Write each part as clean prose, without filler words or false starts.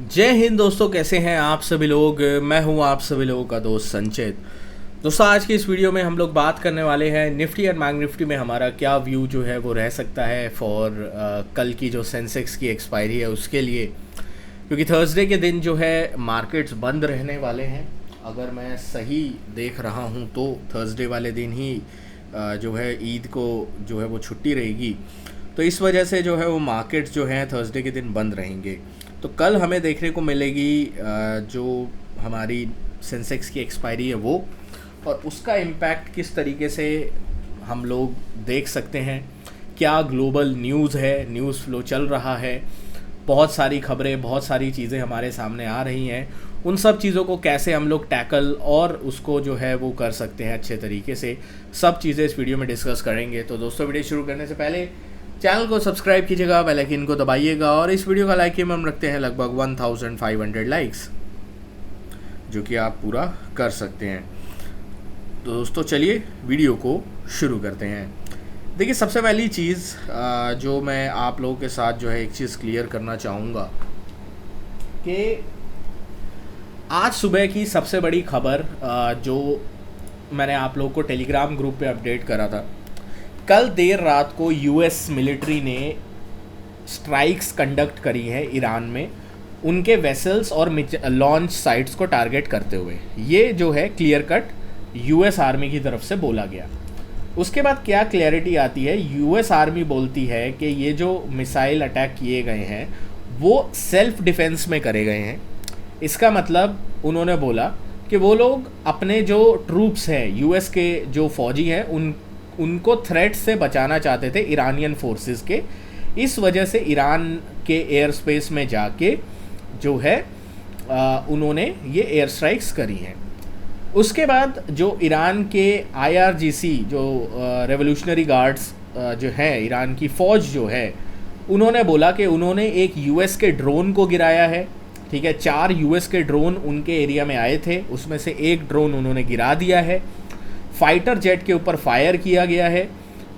जय हिंद दोस्तों, कैसे हैं आप सभी लोग। मैं हूं आप सभी लोगों का दोस्त संचित। दोस्तों, आज की इस वीडियो में हम लोग बात करने वाले हैं निफ्टी एंड बैंक निफ्टी में हमारा क्या व्यू जो है वो रह सकता है फॉर कल की जो सेंसेक्स की एक्सपायरी है उसके लिए, क्योंकि थर्सडे के दिन जो है मार्केट्स बंद रहने वाले हैं। अगर मैं सही देख रहा हूं तो थर्सडे वाले दिन ही जो है ईद को जो है वो छुट्टी रहेगी, तो इस वजह से जो है वो मार्केट्स जो हैं थर्सडे के दिन बंद रहेंगे। तो कल हमें देखने को मिलेगी जो हमारी सेंसेक्स की एक्सपायरी है वो, और उसका इम्पैक्ट किस तरीके से हम लोग देख सकते हैं। क्या ग्लोबल न्यूज़ है, न्यूज़ फ्लो चल रहा है, बहुत सारी खबरें, बहुत सारी चीज़ें हमारे सामने आ रही हैं। उन सब चीज़ों को कैसे हम लोग टैकल और उसको जो है वो कर सकते हैं अच्छे तरीके से, सब चीज़ें इस वीडियो में डिस्कस करेंगे। तो दोस्तों, वीडियो शुरू करने से पहले चैनल को सब्सक्राइब कीजिएगा, बेल आइकन को दबाइएगा, और इस वीडियो का लाइक हम रखते हैं लगभग 1500 लाइक्स, जो कि आप पूरा कर सकते हैं। तो दोस्तों, चलिए वीडियो को शुरू करते हैं। देखिए, सबसे पहली चीज़ जो मैं आप लोगों के साथ जो है एक चीज़ क्लियर करना चाहूँगा कि आज सुबह की सबसे बड़ी खबर जो मैंने आप लोगों को टेलीग्राम ग्रुप पे अपडेट करा था, कल देर रात को यूएस मिलिट्री ने स्ट्राइक्स कंडक्ट करी है ईरान में, उनके वेसल्स और लॉन्च साइट्स को टारगेट करते हुए। ये जो है क्लियर कट यूएस आर्मी की तरफ से बोला गया। उसके बाद क्या क्लैरिटी आती है, यूएस आर्मी बोलती है कि ये जो मिसाइल अटैक किए गए हैं वो सेल्फ डिफेंस में करे गए हैं। इसका मतलब उन्होंने बोला कि वो लोग अपने जो ट्रूप्स हैं, यूएस के जो फौजी हैं, उनको थ्रेट से बचाना चाहते थे ईरानियन फोर्सेस के। इस वजह से ईरान के एयर स्पेस में जाके जो है उन्होंने ये एयर स्ट्राइक्स करी हैं। उसके बाद जो ईरान के आईआरजीसी जो रेवोल्यूशनरी गार्ड्स जो हैं, ईरान की फ़ौज जो है, उन्होंने बोला कि उन्होंने एक यूएस के ड्रोन को गिराया है। ठीक है, 4 यूएस के ड्रोन उनके एरिया में आए थे, उसमें से एक ड्रोन उन्होंने गिरा दिया है। फाइटर जेट के ऊपर फायर किया गया है,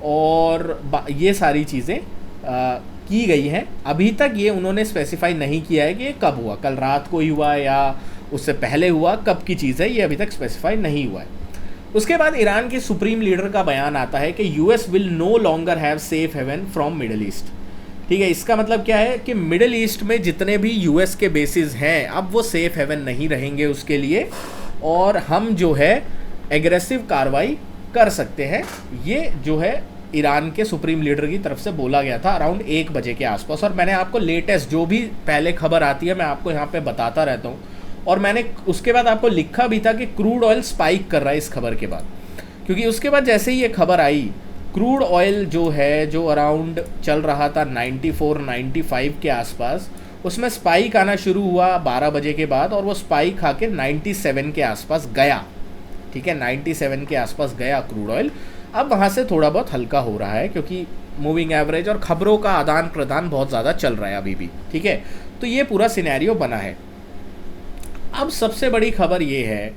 और ये सारी चीज़ें की गई हैं। अभी तक ये उन्होंने स्पेसिफाई नहीं किया है कि ये कब हुआ, कल रात को ही हुआ या उससे पहले हुआ, कब की चीज़ है ये अभी तक स्पेसिफाई नहीं हुआ है। उसके बाद ईरान के सुप्रीम लीडर का बयान आता है कि US will no longer have safe haven from Middle East. ठीक है, इसका मतलब क्या है कि मिडल ईस्ट में जितने भी यूएस के बेसिस हैं अब वो सेफ हेवन नहीं रहेंगे उसके लिए, और हम जो है एग्रेसिव कार्रवाई कर सकते हैं। ये जो है ईरान के सुप्रीम लीडर की तरफ से बोला गया था अराउंड 1 बजे के आसपास। और मैंने आपको लेटेस्ट जो भी पहले खबर आती है मैं आपको यहाँ पे बताता रहता हूँ, और मैंने उसके बाद आपको लिखा भी था कि क्रूड ऑयल स्पाइक कर रहा है इस खबर के बाद, क्योंकि उसके बाद जैसे ही ये खबर आई, क्रूड ऑयल जो है जो अराउंड चल रहा था 94-95 के आसपास, उसमें स्पाइक आना शुरू हुआ 12 बजे के बाद, और वो स्पाइक आके 97 के आसपास गया। ठीक है, 97 के आसपास गया क्रूड ऑयल। अब वहाँ से थोड़ा बहुत हल्का हो रहा है, क्योंकि मूविंग एवरेज और खबरों का आदान प्रदान बहुत ज़्यादा चल रहा है अभी भी। ठीक है, तो ये पूरा सिनेरियो बना है। अब सबसे बड़ी खबर ये है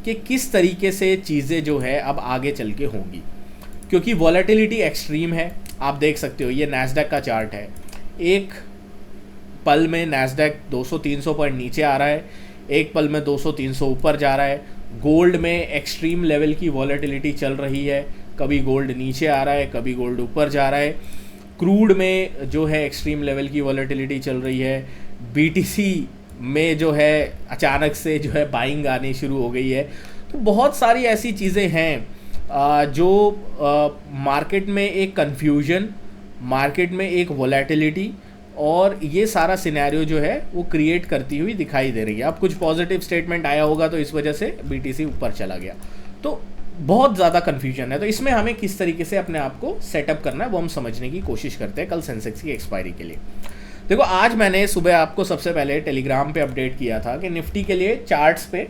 कि किस तरीके से चीज़ें जो है अब आगे चल के होंगी, क्योंकि वॉलेटिलिटी एक्सट्रीम है। आप देख सकते हो, ये नैस्डैक का चार्ट है। एक पल में नैस्डैक 200-300 पॉइंट नीचे आ रहा है, एक पल में 200-300 ऊपर जा रहा है। गोल्ड में एक्सट्रीम लेवल की वॉलेटिलिटी चल रही है, कभी गोल्ड नीचे आ रहा है, कभी गोल्ड ऊपर जा रहा है। क्रूड में जो है एक्सट्रीम लेवल की वॉलेटिलिटी चल रही है। बीटीसी में जो है अचानक से जो है बाइंग आनी शुरू हो गई है। तो बहुत सारी ऐसी चीज़ें हैं जो मार्केट में एक कन्फ्यूजन, मार्केट में एक वॉलेटिलिटी, और ये सारा सिनेरियो जो है वो क्रिएट करती हुई दिखाई दे रही है। अब कुछ पॉजिटिव स्टेटमेंट आया होगा तो इस वजह से बीटीसी ऊपर चला गया। तो बहुत ज़्यादा कन्फ्यूजन है। तो इसमें हमें किस तरीके से अपने आप को सेटअप करना है वो हम समझने की कोशिश करते हैं कल सेंसेक्स की एक्सपायरी के लिए। देखो, आज मैंने सुबह आपको सबसे पहले टेलीग्राम पे अपडेट किया था कि निफ्टी के लिए चार्ट्स पे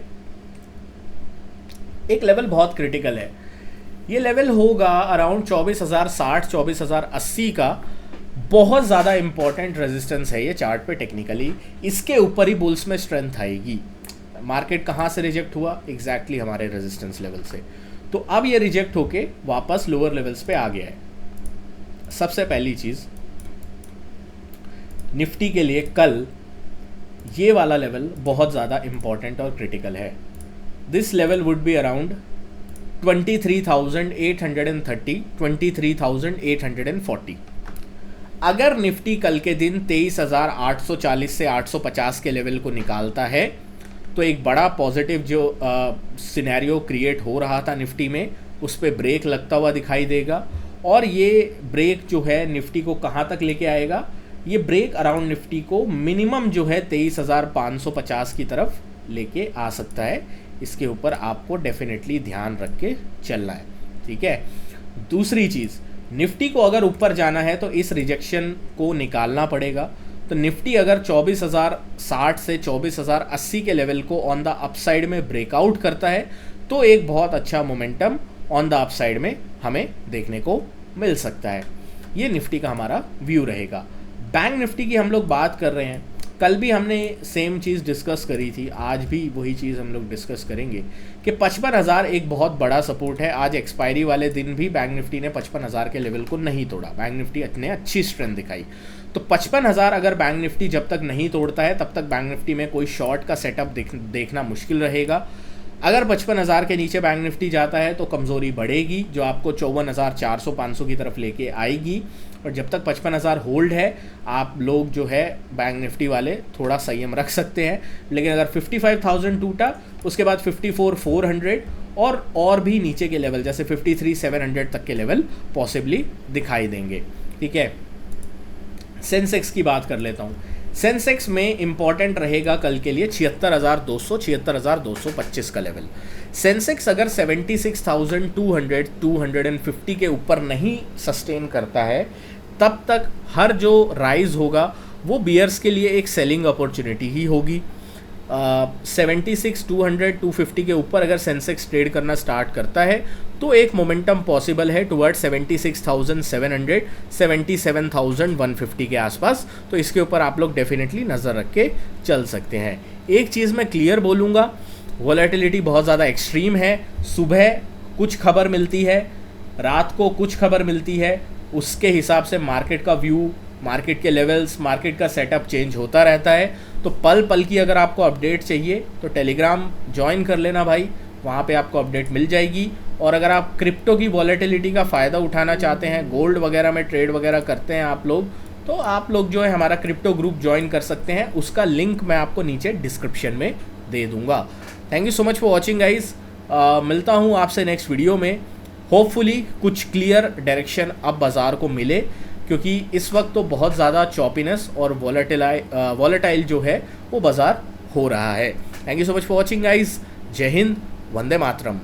एक लेवल बहुत क्रिटिकल है। ये लेवल होगा अराउंड 24,060 24,080 का। बहुत ज़्यादा इंपॉर्टेंट रेजिस्टेंस है ये चार्ट पे टेक्निकली। इसके ऊपर ही बुल्स में स्ट्रेंथ आएगी। मार्केट कहाँ से रिजेक्ट हुआ, एग्जैक्टली हमारे रेजिस्टेंस लेवल से। तो अब ये रिजेक्ट होके वापस लोअर लेवल्स पे आ गया है। सबसे पहली चीज़, निफ्टी के लिए कल ये वाला लेवल बहुत ज़्यादा इम्पॉर्टेंट और क्रिटिकल है। This level would be around 23,830, 23,840। अगर निफ्टी कल के दिन 23,840 से 850 के लेवल को निकालता है तो एक बड़ा पॉजिटिव जो सिनेरियो क्रिएट हो रहा था निफ्टी में, उस पर ब्रेक लगता हुआ दिखाई देगा। और ये ब्रेक जो है निफ्टी को कहाँ तक लेके आएगा, ये ब्रेक अराउंड निफ्टी को मिनिमम जो है 23,550 की तरफ लेके आ सकता है। इसके ऊपर आपको डेफिनेटली ध्यान रख के चलना है, ठीक है। दूसरी चीज़, निफ्टी को अगर ऊपर जाना है तो इस रिजेक्शन को निकालना पड़ेगा। तो निफ्टी अगर 24,060 से 24,080 के लेवल को ऑन द अपसाइड में ब्रेकआउट करता है तो एक बहुत अच्छा मोमेंटम ऑन द अपसाइड में हमें देखने को मिल सकता है। ये निफ्टी का हमारा व्यू रहेगा। बैंक निफ्टी की हम लोग बात कर रहे हैं, कल भी हमने सेम चीज़ डिस्कस करी थी, आज भी वही चीज़ हम लोग डिस्कस करेंगे कि 55,000 एक बहुत बड़ा सपोर्ट है। आज एक्सपायरी वाले दिन भी बैंक निफ्टी ने 55,000 के लेवल को नहीं तोड़ा, बैंक निफ्टी इतने अच्छी स्ट्रेंथ दिखाई। तो 55,000 अगर बैंक निफ्टी जब तक नहीं तोड़ता है तब तक बैंक निफ्टी में कोई शॉर्ट का सेटअप देखना मुश्किल रहेगा। अगर 55,000 के नीचे बैंक निफ्टी जाता है तो कमज़ोरी बढ़ेगी, जो आपको 54,400-500 की तरफ लेके आएगी। और जब तक 55,000 होल्ड है, आप लोग जो है बैंक निफ्टी वाले थोड़ा संयम रख सकते हैं। लेकिन अगर 55,000 टूटा, उसके बाद 54,400 और भी नीचे के लेवल जैसे 53,700 तक के लेवल पॉसिबली दिखाई देंगे, ठीक है। सेंसेक्स की बात कर लेता हूँ। सेंसेक्स में इंपॉर्टेंट रहेगा कल के लिए 76,200, 76,225 का लेवल। सेंसेक्स अगर 76,200, 250 के ऊपर नहीं सस्टेन करता है, तब तक हर जो राइज होगा वो बियर्स के लिए एक सेलिंग अपॉर्चुनिटी ही होगी। 76,200, 250 के ऊपर अगर सेंसेक्स ट्रेड करना स्टार्ट करता है तो एक मोमेंटम पॉसिबल है टुवर्ड 76,700, 77,150 के आसपास। तो इसके ऊपर आप लोग डेफिनेटली नज़र रख के चल सकते हैं। एक चीज़ मैं क्लियर बोलूँगा, वॉलेटिलिटी बहुत ज़्यादा एक्सट्रीम है। सुबह कुछ खबर मिलती है, रात को कुछ खबर मिलती है, उसके हिसाब से मार्केट का व्यू, मार्केट के लेवल्स, मार्केट का सेटअप चेंज होता रहता है। तो पल पल की अगर आपको अपडेट चाहिए तो टेलीग्राम ज्वाइन कर लेना भाई, वहाँ पे आपको अपडेट मिल जाएगी। और अगर आप क्रिप्टो की वॉलेटिलिटी का फ़ायदा उठाना चाहते हैं, गोल्ड वगैरह में ट्रेड वगैरह करते हैं आप लोग, तो आप लोग जो है हमारा क्रिप्टो ग्रुप ज्वाइन कर सकते हैं। उसका लिंक मैं आपको नीचे डिस्क्रिप्शन में दे दूँगा। Thank you so much for watching guys. मिलता हूँ आपसे नेक्स्ट वीडियो में। होपफुली कुछ क्लियर डायरेक्शन अब बाज़ार को मिले, क्योंकि इस वक्त तो बहुत ज़्यादा चॉपीनेस और वॉलेटाइल जो है वो बाज़ार हो रहा है। Thank you so much for watching guys. जय हिंद, वंदे मातरम।